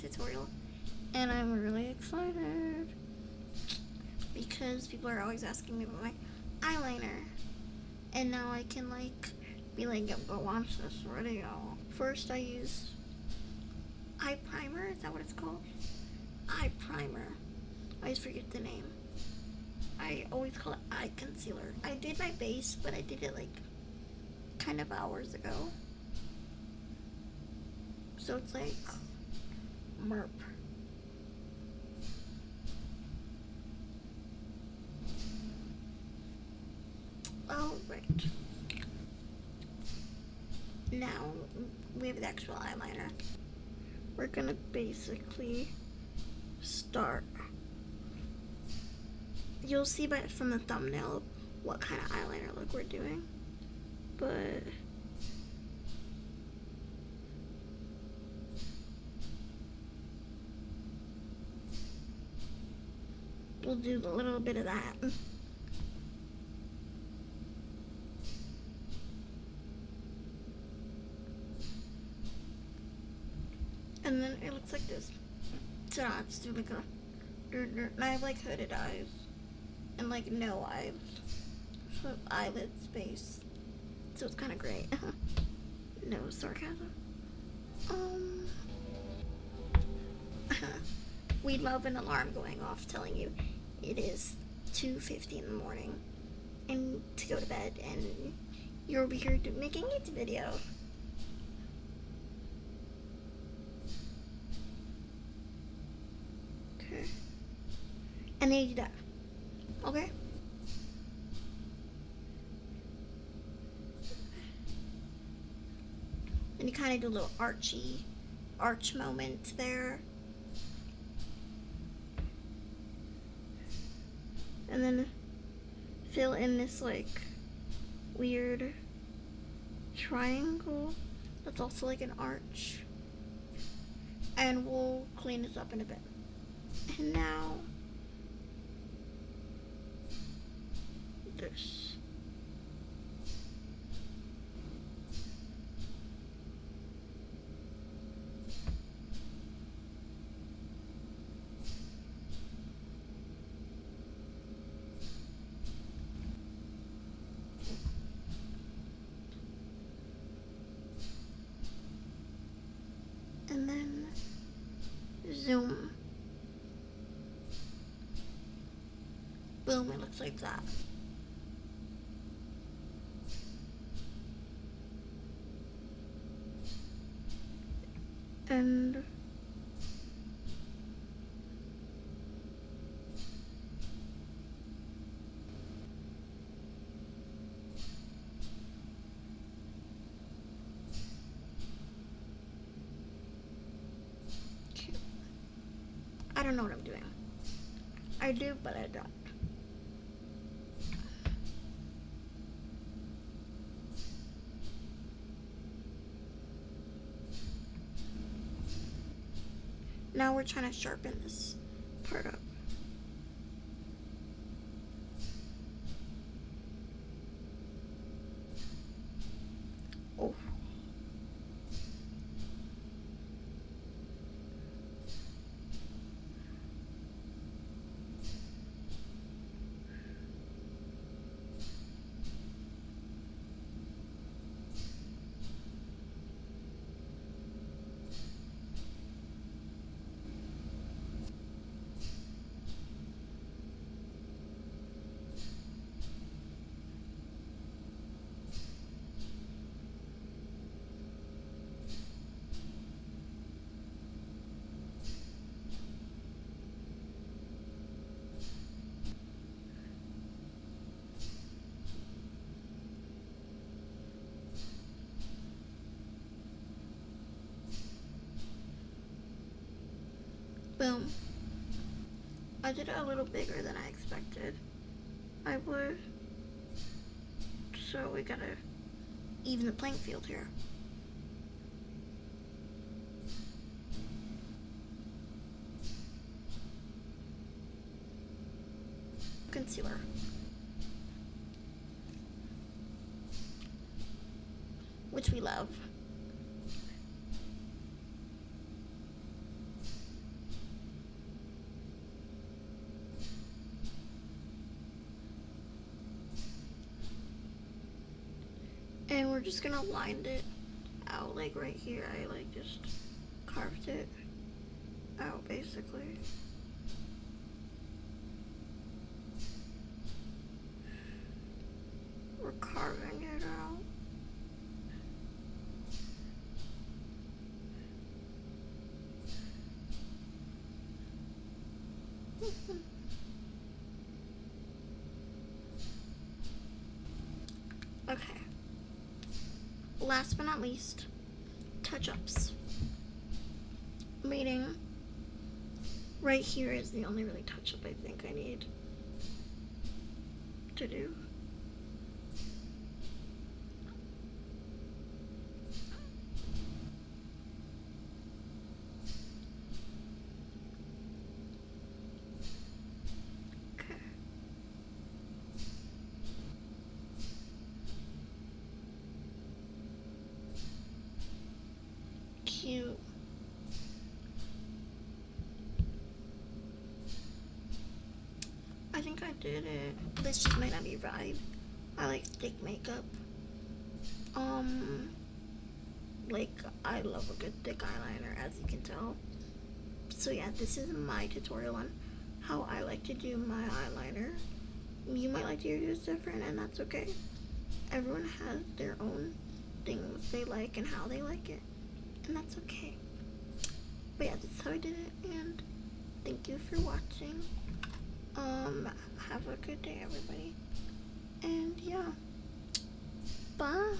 tutorial, and I'm really excited because people are always asking me about my eyeliner, and now I can like be like, go watch this video. First I use eye primer, is that what it's called? Eye primer. I always forget the name. I always call it eye concealer. I did my base, but I did it like kind of hours ago. So it's like merp. Oh, right. Now we have the actual eyeliner. We're gonna basically start. You'll see from the thumbnail what kind of eyeliner look we're doing, but we'll do a little bit of that. And then it looks like this. So I just do like a, and I have like hooded eyes and like no eyes, so eyelid space. So it's kind of great. No sarcasm. We love an alarm going off telling you it is 2:50 in the morning and to go to bed, and you're over here making a YouTube video. Okay. And then you do that. Okay? And you kind of do a little arch moment there. And then fill in this like weird triangle that's also like an arch. And we'll clean this up in a bit. And now this. And then zoom. Boom, it looks like that. And I don't know what I'm doing. I do, but I don't. Now we're trying to sharpen this part up. Oh. Boom. I did it a little bigger than I expected I would. So we gotta even the playing field here. Concealer. Which we love. just gonna line it out, like right here. I like just carved it out basically. We're carving it out. Okay. Last but not least, touch-ups. Meaning, right here is the only really touch-up I think I need to do. Okay. Cute. I think I did it. This just might not be right. I like thick makeup. Like I love a good thick eyeliner, as you can tell. So yeah, this is my tutorial on how I like to do my eyeliner. You might like to do yours different, and that's okay. Everyone has their own things they like and how they like it, and that's okay. But yeah, that's how I did it, and thank you for watching. Have a good day, everybody. And yeah, bye.